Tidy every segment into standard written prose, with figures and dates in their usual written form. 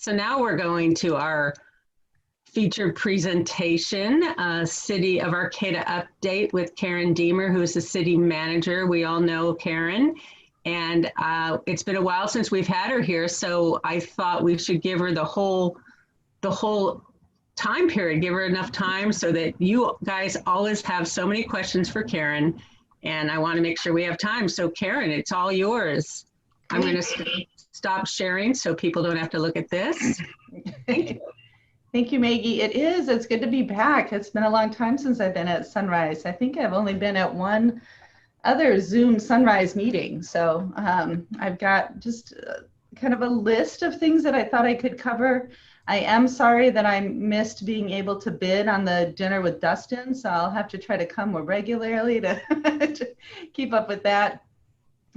So now we're going to our featured presentation, City of Arcata update with Karen Diemer, who is the city manager. We all know Karen, and it's been a while since we've had her here, so I thought we should give her the whole time period, give her enough time so that you guys always have so many questions for Karen, and I want to make sure we have time. So Karen, it's all yours. I'm going to stop sharing so people don't have to look at this. Thank you. Thank you, Maggie. It's good to be back. It's been a long time since I've been at Sunrise. I think I've only been at one other Zoom Sunrise meeting. So I've got just kind of a list of things that I thought I could cover. I am sorry that I missed being able to bid on the dinner with Dustin, so I'll have to try to come more regularly to, to keep up with that.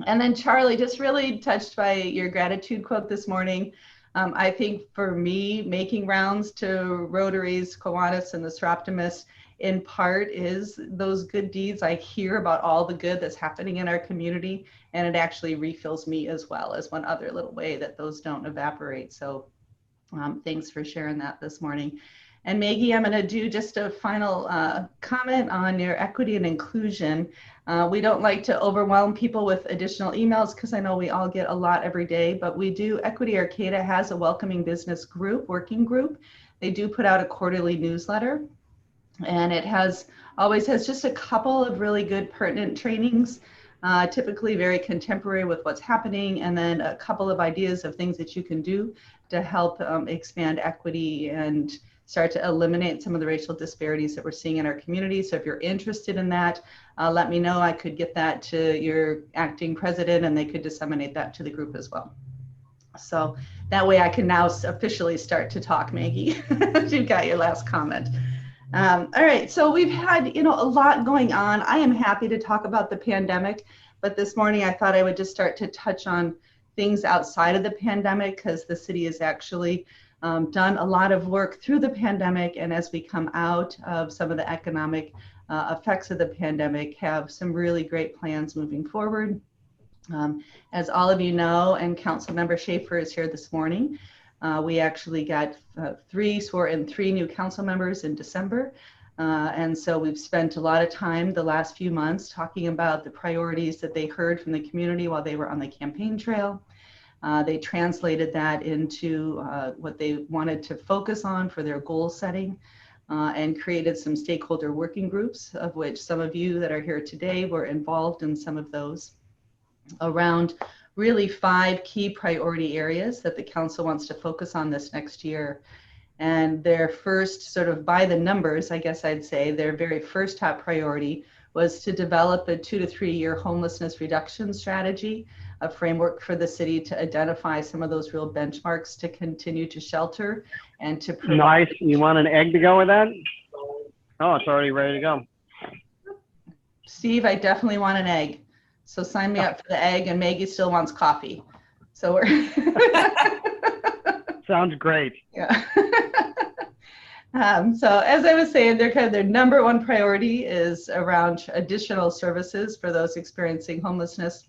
And then Charlie, just really touched by your gratitude quote this morning. I think for me, making rounds to Rotaries, Kiwanis, and the Seroptimists in part is those good deeds. I hear about all the good that's happening in our community, and it actually refills me as well as one other little way that those don't evaporate. So thanks for sharing that this morning. And Maggie, I'm going to do just a final comment on your equity and inclusion. We don't like to overwhelm people with additional emails because I know we all get a lot every day, but we do. Equity Arcata has a welcoming business group, working group. They do put out a quarterly newsletter, and it always has just a couple of really good pertinent trainings, typically very contemporary with what's happening, and then a couple of ideas of things that you can do to help expand equity and start to eliminate some of the racial disparities that we're seeing in our community. So if you're interested in that, let me know. I could get that to your acting president and they could disseminate that to the group as well. So that way I can now officially start to talk, Maggie. You've got your last comment. All right, so we've had a lot going on. I am happy to talk about the pandemic, but this morning I thought I would just start to touch on things outside of the pandemic because the city has actually done a lot of work through the pandemic, and as we come out of some of the economic effects of the pandemic, have some really great plans moving forward. As all of you know, and Councilmember Schaefer is here this morning, we actually got swore in 3 new council members in December. And so we've spent a lot of time the last few months talking about the priorities that they heard from the community while they were on the campaign trail. They translated that into what they wanted to focus on for their goal setting and created some stakeholder working groups, of which some of you that are here today were involved in some of those, around really 5 key priority areas that the council wants to focus on this next year. And their first, sort of by the numbers, I guess I'd say, their very first top priority was to develop a 2 to 3 year homelessness reduction strategy, a framework for the city to identify some of those real benchmarks to continue to shelter and to provide. Nice. You want an egg to go with that? Oh, it's already ready to go. Steve, I definitely want an egg. So sign me up for the egg, and Maggie still wants coffee. So we're Sounds great. Yeah. So as I was saying, their number 1 priority is around additional services for those experiencing homelessness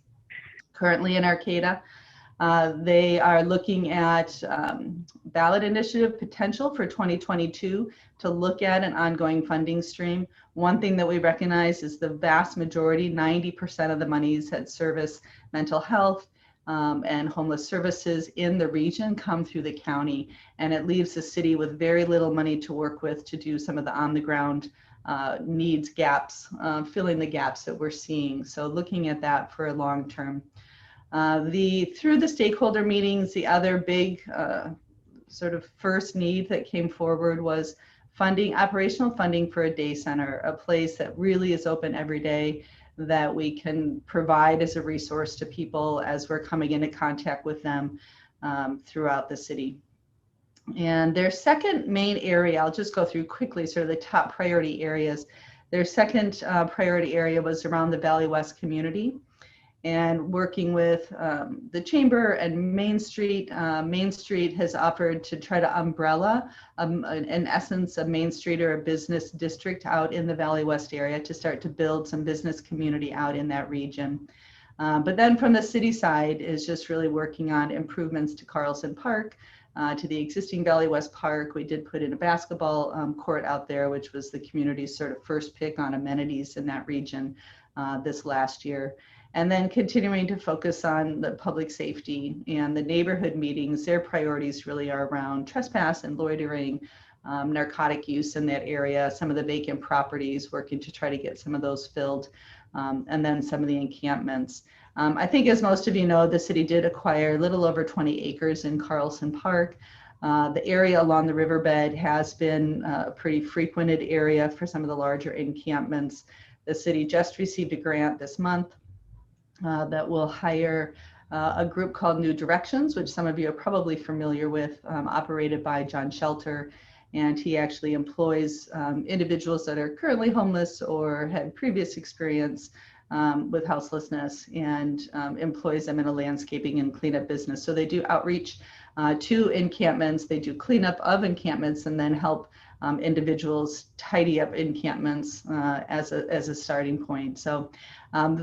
currently in Arcata. They are looking at ballot initiative potential for 2022 to look at an ongoing funding stream. One thing that we recognize is the vast majority, 90% of the monies that service mental health and homeless services in the region come through the county, and it leaves the city with very little money to work with to do some of the on-the-ground needs gaps, filling the gaps that we're seeing. So looking at that for a long term. Through the stakeholder meetings, the other big sort of first need that came forward was operational funding for a day center, a place that really is open every day, that we can provide as a resource to people as we're coming into contact with them throughout the city. And their second main area, I'll just go through quickly, sort of the top priority areas. Their second priority area was around the Valley West community, and working with the Chamber and Main Street. Main Street has offered to try to umbrella, in essence, a Main Street or a business district out in the Valley West area to start to build some business community out in that region. But then from the city side is just really working on improvements to Carlson Park, to the existing Valley West Park. We did put in a basketball court out there, which was the community's sort of first pick on amenities in that region this last year. And then continuing to focus on the public safety and the neighborhood meetings. Their priorities really are around trespass and loitering, narcotic use in that area, some of the vacant properties, working to try to get some of those filled, and then some of the encampments. I think, as most of you know, the city did acquire a little over 20 acres in Carlson Park. The area along the riverbed has been a pretty frequented area for some of the larger encampments. The city just received a grant this month that will hire a group called New Directions, which some of you are probably familiar with, operated by John Shelter. And he actually employs individuals that are currently homeless or had previous experience with houselessness, and employs them in a landscaping and cleanup business. So they do outreach to encampments, they do cleanup of encampments, and then help individuals tidy up encampments as a starting point. So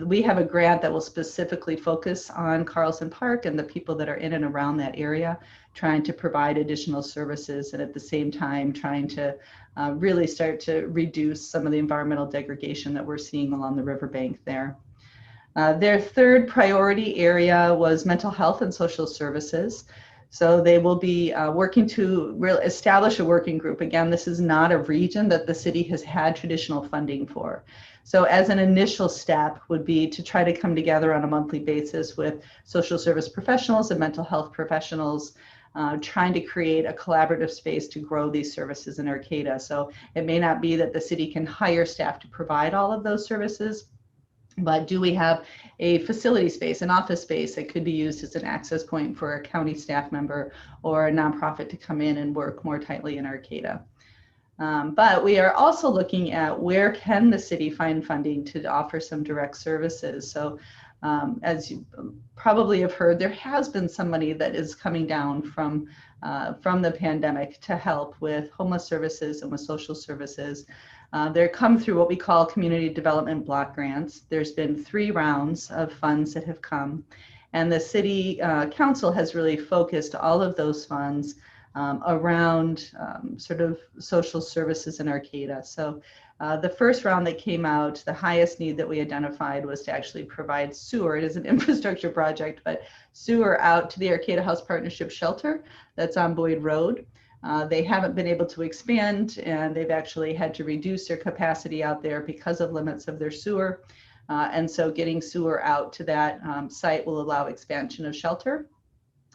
we have a grant that will specifically focus on Carlson Park and the people that are in and around that area, trying to provide additional services, and at the same time trying to really start to reduce some of the environmental degradation that we're seeing along the riverbank there. Their third priority area was mental health and social services. So they will be working to establish a working group. Again, this is not a region that the city has had traditional funding for. So as an initial step would be to try to come together on a monthly basis with social service professionals and mental health professionals, trying to create a collaborative space to grow these services in Arcata. So it may not be that the city can hire staff to provide all of those services, but do we have a facility space, an office space that could be used as an access point for a county staff member or a nonprofit to come in and work more tightly in Arcata? But we are also looking at where can the city find funding to offer some direct services. So as you probably have heard, there has been some money that is coming down from the pandemic to help with homeless services and with social services. They're come through what we call community development block grants. There's been 3 rounds of funds that have come, and the city council has really focused all of those funds around sort of social services in Arcata. So the first round that came out, the highest need that we identified was to actually provide sewer. It is an infrastructure project, but sewer out to the Arcata House Partnership shelter that's on Boyd Road. They haven't been able to expand, and they've actually had to reduce their capacity out there because of limits of their sewer. And so getting sewer out to that site will allow expansion of shelter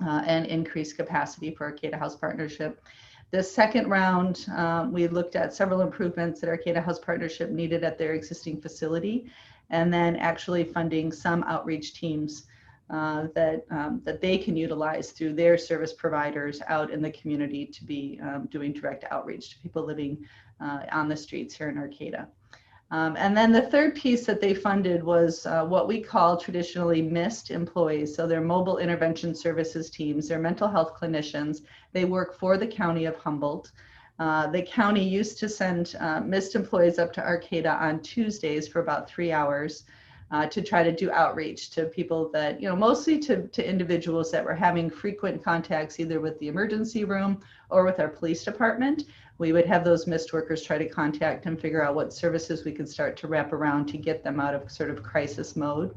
and increase capacity for Arcata House Partnership. The second round, we looked at several improvements that Arcata House Partnership needed at their existing facility, and then actually funding some outreach teams that they can utilize through their service providers out in the community to be doing direct outreach to people living on the streets here in Arcata. And then the third piece that they funded was what we call traditionally MIST employees. So they're mobile intervention services teams, they're mental health clinicians. They work for the county of Humboldt. The county used to send MIST employees up to Arcata on Tuesdays for about 3 hours to try to do outreach to people that, mostly to individuals that were having frequent contacts either with the emergency room or with our police department. We would have those MIST workers try to contact and figure out what services we could start to wrap around to get them out of sort of crisis mode.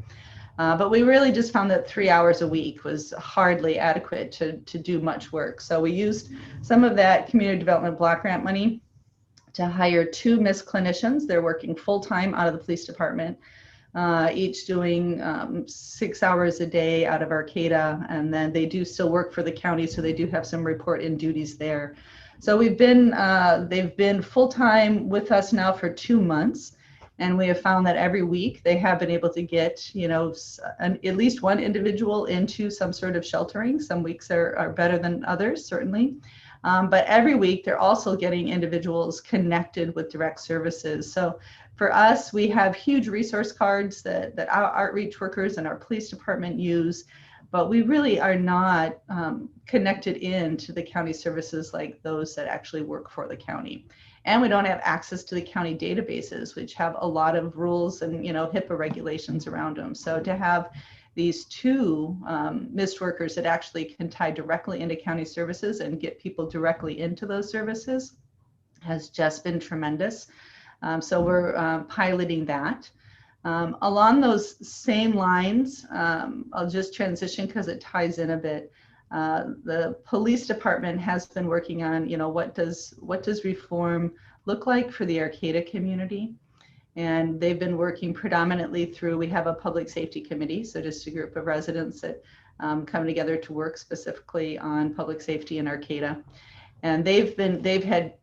But we really just found that 3 hours a week was hardly adequate to do much work. So we used some of that community development block grant money to hire 2 MIST clinicians. They're working full-time out of the police department, each doing 6 hours a day out of Arcata, and then they do still work for the county, so they do have some report-in duties there. So they've been full-time with us now for 2 months, and we have found that every week they have been able to get, at least one individual into some sort of sheltering. Some weeks are better than others, certainly. But every week they're also getting individuals connected with direct services. So for us, we have huge resource cards that our outreach workers and our police department use, but we really are not connected into the county services like those that actually work for the county. And we don't have access to the county databases, which have a lot of rules and HIPAA regulations around them. So to have these two missed workers that actually can tie directly into county services and get people directly into those services has just been tremendous. So we're piloting that. Along those same lines, I'll just transition because it ties in a bit. The police department has been working on, what does reform look like for the Arcata community? And they've been working predominantly through, we have a public safety committee, so just a group of residents that come together to work specifically on public safety in Arcata. And they've had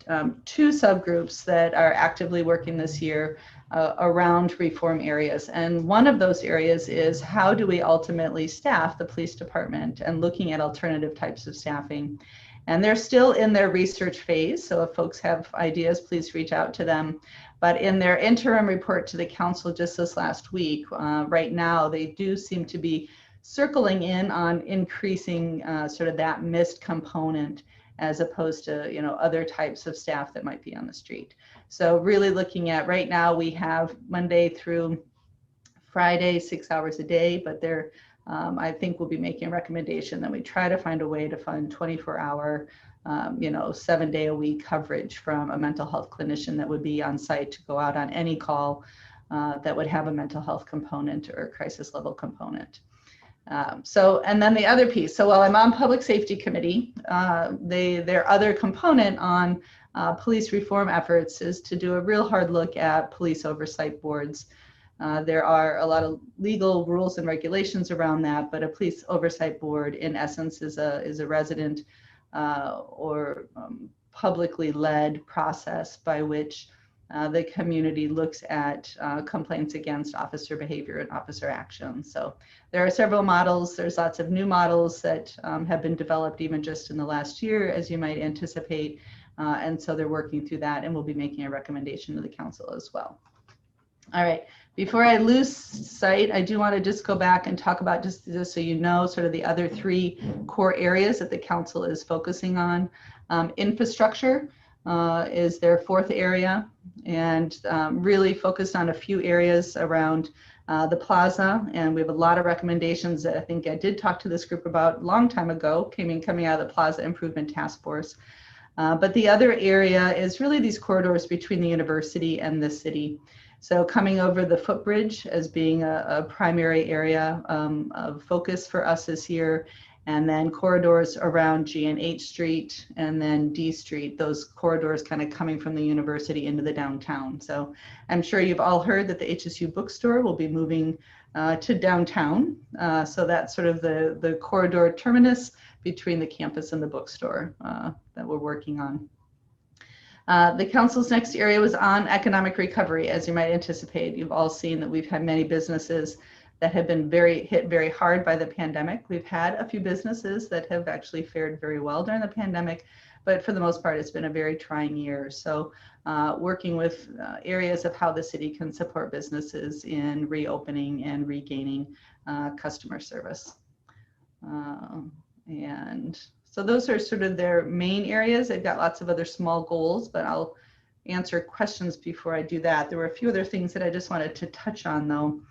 two subgroups that are actively working this year around reform areas. And one of those areas is how do we ultimately staff the police department and looking at alternative types of staffing. And they're still in their research phase. So if folks have ideas, please reach out to them. But in their interim report to the council just this last week, right now, they do seem to be circling in on increasing sort of that missed component as opposed to, other types of staff that might be on the street. So really looking at right now, we have Monday through Friday, 6 hours a day, but they're, I think we'll be making a recommendation that we try to find a way to fund 24-hour, 7-day-a-week coverage from a mental health clinician that would be on site to go out on any call that would have a mental health component or a crisis level component. And then the other piece, so while I'm on public safety committee, their other component on police reform efforts is to do a real hard look at police oversight boards. There are a lot of legal rules and regulations around that, but a police oversight board in essence is a resident or publicly led process by which the community looks at complaints against officer behavior and officer action. So there are several models. There's lots of new models that have been developed even just in the last year, as you might anticipate. And so they're working through that, and we'll be making a recommendation to the council as well. All right, before I lose sight, I do want to just go back and talk about just so you know, sort of the other three core areas that the council is focusing on. Infrastructure is their fourth area, and really focused on a few areas around the plaza. And we have a lot of recommendations that I think I did talk to this group about a long time ago, coming out of the Plaza Improvement Task Force. But the other area is really these corridors between the university and the city. So coming over the footbridge as being a primary area of focus for us this year, and then corridors around G and H Street and then D Street, those corridors kind of coming from the university into the downtown. So I'm sure you've all heard that the HSU bookstore will be moving to downtown. So that's sort of the corridor terminus between the campus and the bookstore that we're working on. The council's next area was on economic recovery. As you might anticipate, you've all seen that we've had many businesses that have been hit very hard by the pandemic. We've had a few businesses that have actually fared very well during the pandemic, but for the most part, it's been a very trying year. So working with areas of how the city can support businesses in reopening and regaining customer service. And so those are sort of their main areas. They've got lots of other small goals, but I'll answer questions before I do that. There were a few other things that I just wanted to touch on though.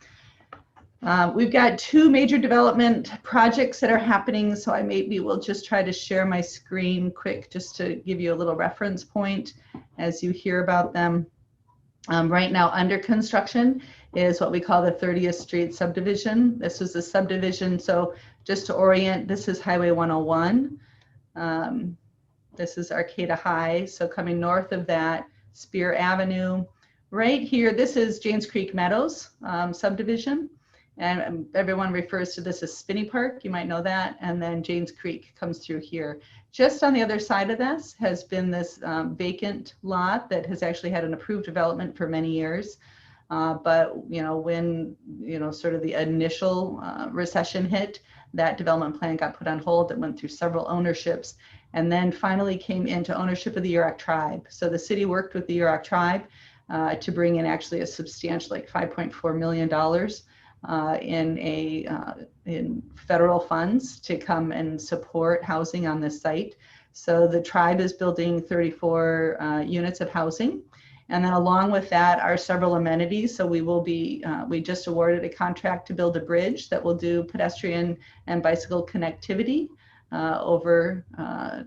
We've got two major development projects that are happening, so I maybe will just try to share my screen quick just to give you a little reference point as you hear about them. Right now under construction is what we call the 30th Street Subdivision. This is a subdivision, so just to orient, this is Highway 101. This is Arcata High, so coming north of that, Spear Avenue. Right here, this is Janes Creek Meadows subdivision. And everyone refers to this as Spinney Park, you might know that. And then Janes Creek comes through here. Just on the other side of this has been this vacant lot that has actually had an approved development for many years. But when sort of the initial recession hit, that development plan got put on hold. It went through several ownerships and then finally came into ownership of the Yurok tribe. So the city worked with the Yurok tribe to bring in actually a substantial, like $5.4 million in federal funds to come and support housing on this site. So the tribe is building 34 units of housing. And then along with that are several amenities. So we will be, we just awarded a contract to build a bridge that will do pedestrian and bicycle connectivity over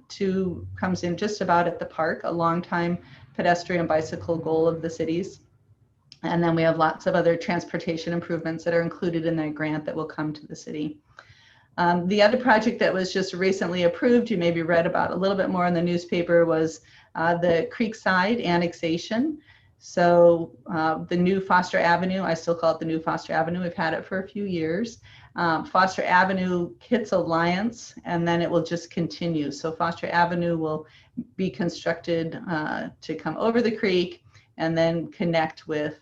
to, comes in just about at the park, a long time pedestrian bicycle goal of the city's. And then we have lots of other transportation improvements that are included in that grant that will come to the city. The other project that was just recently approved, you maybe read about a little bit more in the newspaper, was the Creekside Annexation. So the new Foster Avenue, I still call it the new Foster Avenue, we've had it for a few years. Foster Avenue hits Alliance and then it will just continue. So Foster Avenue will be constructed to come over the creek and then connect with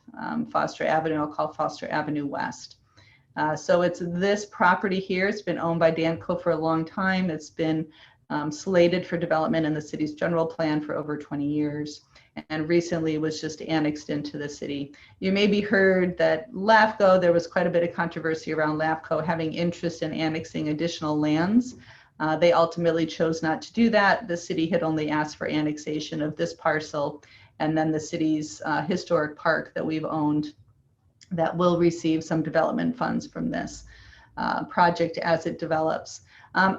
Foster Avenue. I'll call Foster Avenue West. So it's this property here. It's been owned by Danco for a long time. It's been slated for development in the city's general plan for over 20 years, and recently was just annexed into the city. You maybe heard that LAFCO, there was quite a bit of controversy around LAFCO having interest in annexing additional lands. They ultimately chose not to do that. The city had only asked for annexation of this parcel, and then the city's historic park that we've owned that will receive some development funds from this project as it develops.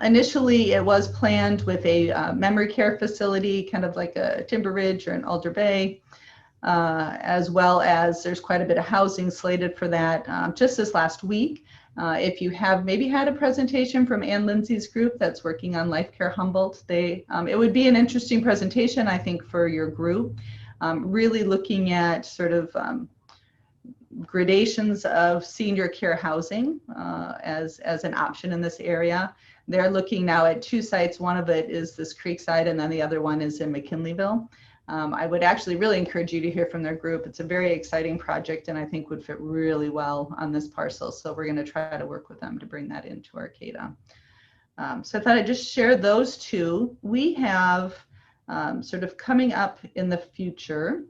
Initially, it was planned with a memory care facility, kind of like a Timber Ridge or an Alder Bay, as well as there's quite a bit of housing slated for that. Just this last week, if you have maybe had a presentation from Ann Lindsay's group that's working on Life Care Humboldt, it would be an interesting presentation, I think, for your group, really looking at sort of gradations of senior care housing as an option in this area. They're looking now at 2 sites. One of it is this Creekside, and then the other one is in McKinleyville. I would actually really encourage you to hear from their group. It's a very exciting project and I think would fit really well on this parcel. So we're going to try to work with them to bring that into Arcata. So I thought I'd just share those two. We have sort of coming up in the future,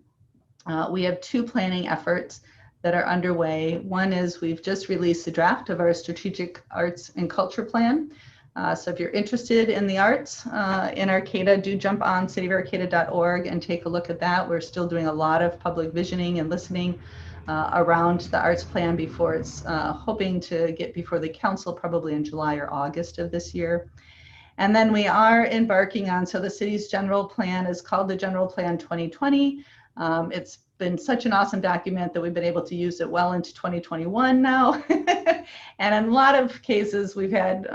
we have 2 planning efforts that are underway. One is we've just released a draft of our strategic arts and culture plan. So if you're interested in the arts in Arcata, do jump on cityofarcata.org and take a look at that. We're still doing a lot of public visioning and listening around the arts plan before it's hoping to get before the council probably in July or August of this year. And then we are embarking on, so the city's general plan is called the General Plan 2020. It's been such an awesome document that we've been able to use it well into 2021 now. And in a lot of cases, we've had,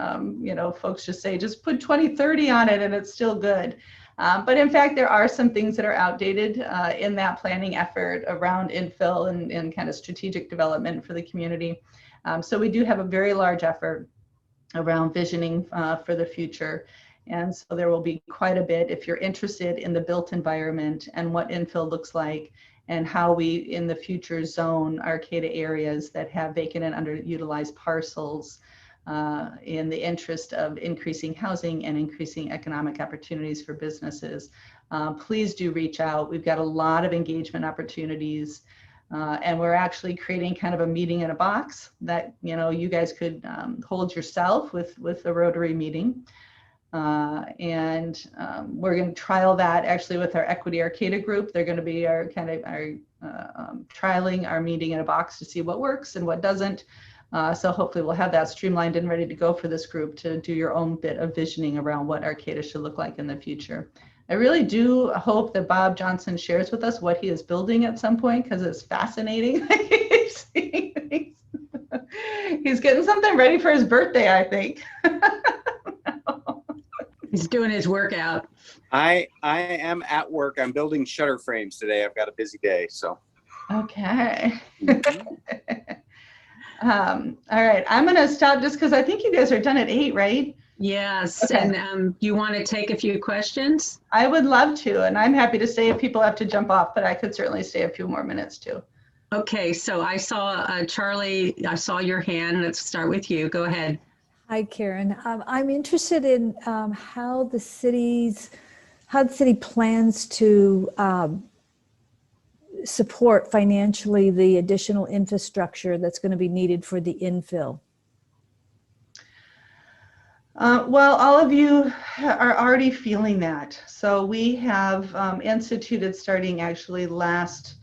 you know, folks just say, just put 2030 on it and it's still good. But in fact, there are some things that are outdated in that planning effort around infill and kind of strategic development for the community. So we do have a very large effort around visioning for the future. And so there will be quite a bit if you're interested in the built environment and what infill looks like and how we in the future zone Arcata areas that have vacant and underutilized parcels in the interest of increasing housing and increasing economic opportunities for businesses. Please do reach out. We've got a lot of engagement opportunities and we're actually creating kind of a meeting in a box that, you know, you guys could hold yourself with a Rotary meeting. We're going to trial that actually with our Equity Arcata group. They're going to be our kind of trialing our meeting in a box to see what works and what doesn't. So hopefully we'll have that streamlined and ready to go for this group to do your own bit of visioning around what Arcata should look like in the future. I really do hope that Bob Johnson shares with us what he is building at some point because it's fascinating. He's getting something ready for his birthday, I think. He's doing his workout. I am at work. I'm building shutter frames today. I've got a busy day, so. Okay. All right. I'm going to stop just because I think you guys are done at 8, right? Yes. Okay. And you want to take a few questions? I would love to, and I'm happy to stay if people have to jump off, but I could certainly stay a few more minutes too. Okay. So I saw Charlie, I saw your hand. Let's start with you. Go ahead. Hi, Karen. I'm interested in how the city plans to support financially the additional infrastructure that's going to be needed for the infill. Well, all of you are already feeling that. So we have instituted starting actually last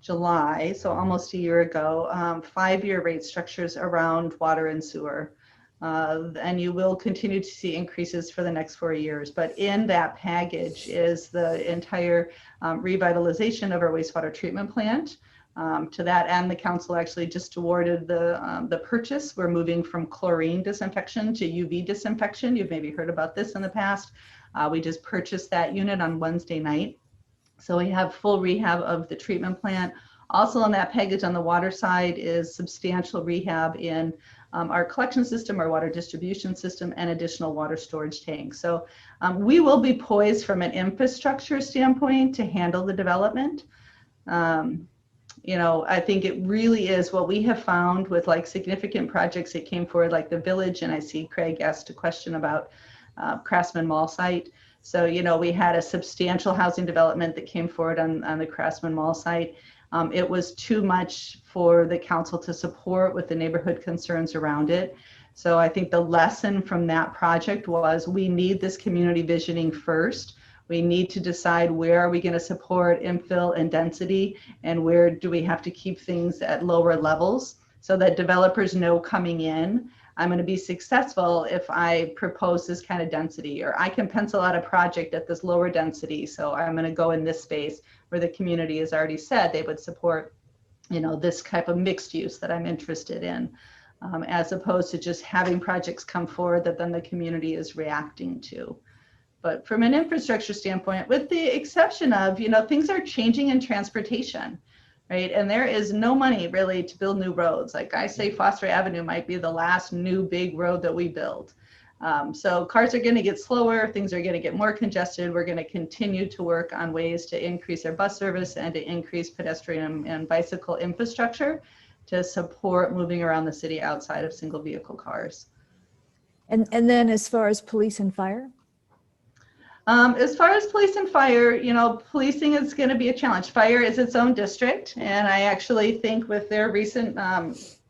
July, so almost a year ago, 5-year rate structures around water and sewer. And you will continue to see increases for the next 4 years. But in that package is the entire revitalization of our wastewater treatment plant. To that end, the council actually just awarded the purchase. We're moving from chlorine disinfection to UV disinfection. You've maybe heard about this in the past. We just purchased that unit on Wednesday night. So we have full rehab of the treatment plant. Also in that package on the water side is substantial rehab in our collection system, our water distribution system, and additional water storage tanks. So we will be poised from an infrastructure standpoint to handle the development. You know, I think it really is what we have found with like significant projects that came forward, like the Village, and I see Craig asked a question about Craftsman Mall site. So, you know, we had a substantial housing development that came forward on the Craftsman Mall site. It was too much for the council to support with the neighborhood concerns around it. So I think the lesson from that project was we need this community visioning first. We need to decide where are we going to support infill and density, and where do we have to keep things at lower levels so that developers know coming in, I'm going to be successful if I propose this kind of density, or I can pencil out a project at this lower density. So I'm going to go in this space where the community has already said they would support, you know, this type of mixed use that I'm interested in, as opposed to just having projects come forward that then the community is reacting to. But from an infrastructure standpoint, with the exception of, you know, things are changing in transportation, right? And there is no money really to build new roads. Like I say, Foster Avenue might be the last new big road that we build. So cars are going to get slower, things are going to get more congested. We're going to continue to work on ways to increase our bus service and to increase pedestrian and bicycle infrastructure to support moving around the city outside of single vehicle cars. And then as far as police and fire? As far as police and fire, you know, policing is going to be a challenge. Fire is its own district. And I actually think with their recent,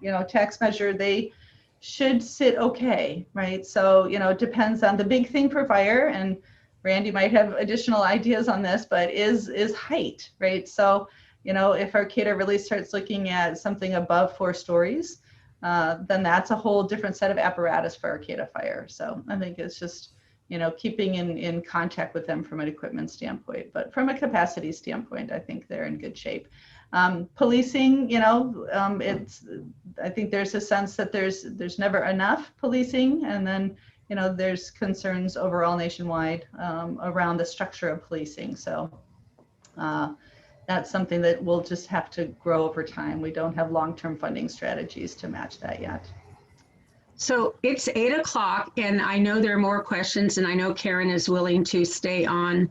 you know, tax measure, they should sit okay, right? So, you know, it depends on the big thing for fire, and Randy might have additional ideas on this, but is height, right? So, you know, if Arcata really starts looking at something above 4 stories, then that's a whole different set of apparatus for Arcata Fire. So I think it's just, you know, keeping in contact with them from an equipment standpoint, but from a capacity standpoint, I think they're in good shape. Policing, you know, I think there's a sense that there's never enough policing, and then, you know, there's concerns overall nationwide around the structure of policing. So that's something that we'll just have to grow over time. We don't have long-term funding strategies to match that yet. So it's 8 o'clock, and I know there are more questions, and I know Karen is willing to stay on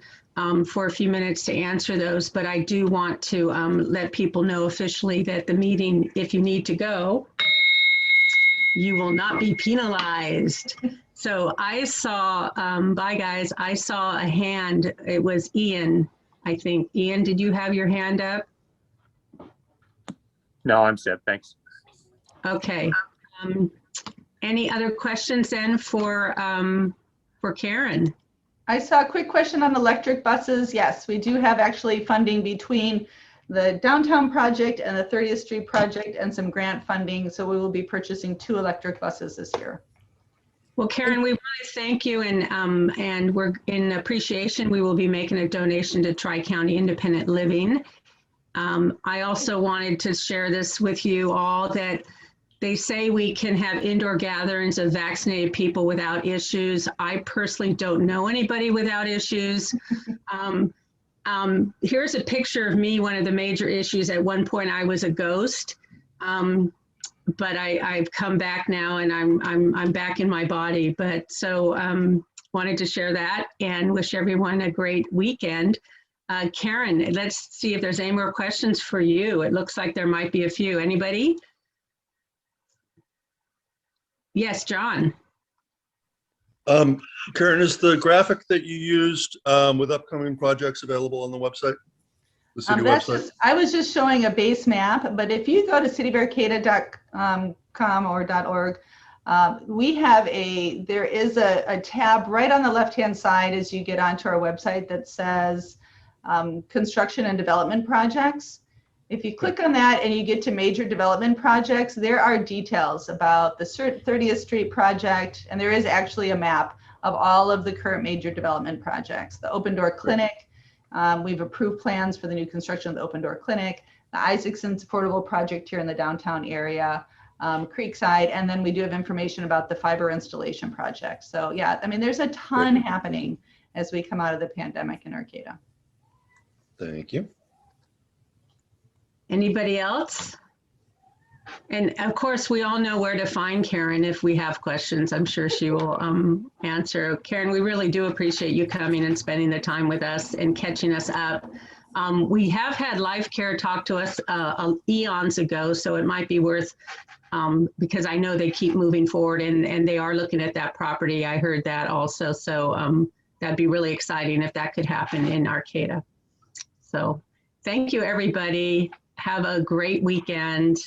for a few minutes to answer those, but I do want to let people know officially that the meeting, if you need to go, you will not be penalized. So I saw, bye guys, I saw a hand. It was Ian, I think. Ian, did you have your hand up? No, I'm set. Thanks. Okay. Any other questions then for Karen? I saw a quick question on electric buses. Yes, we do have actually funding between the downtown project and the 30th Street project and some grant funding. So we will be purchasing 2 electric buses this year. Well, Karen, we want to thank you, and we're in appreciation. We will be making a donation to Tri-County Independent Living. I also wanted to share this with you all, that they say we can have indoor gatherings of vaccinated people without issues. I personally don't know anybody without issues. Here's a picture of me. One of the major issues, at one point I was a ghost, but I've come back now, and I'm back in my body. But so wanted to share that and wish everyone a great weekend. Karen, let's see if there's any more questions for you. It looks like there might be a few. Anybody? Yes, John. Karen, is the graphic that you used with upcoming projects available on the website? The city website? I was just showing a base map, but if you go to cityofarcata.com or .org, we have there is a tab right on the left-hand side as you get onto our website that says construction and development projects. If you click on that and you get to major development projects, there are details about the 30th Street project, and there is actually a map of all of the current major development projects. The Open Door Clinic, we've approved plans for the new construction of the Open Door Clinic, the Isaacson's affordable project here in the downtown area, Creekside, and then we do have information about the fiber installation project. So yeah, I mean, there's a ton happening as we come out of the pandemic in Arcata. Thank you. Anybody else? And of course, we all know where to find Karen if we have questions. I'm sure she will answer. Karen, we really do appreciate you coming and spending the time with us and catching us up. We have had Life Care talk to us eons ago, so it might be worth, because I know they keep moving forward and they are looking at that property. I heard that also. So that'd be really exciting if that could happen in Arcata. So thank you, everybody. Have a great weekend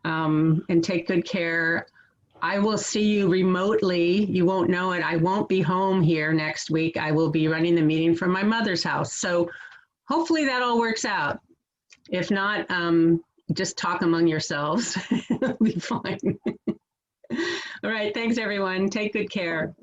and take good care. I will see you remotely. You won't know it. I won't be home here next week. I will be running the meeting from my mother's house. So hopefully that all works out. If not, just talk among yourselves. It'll be fine. All right. Thanks, everyone. Take good care.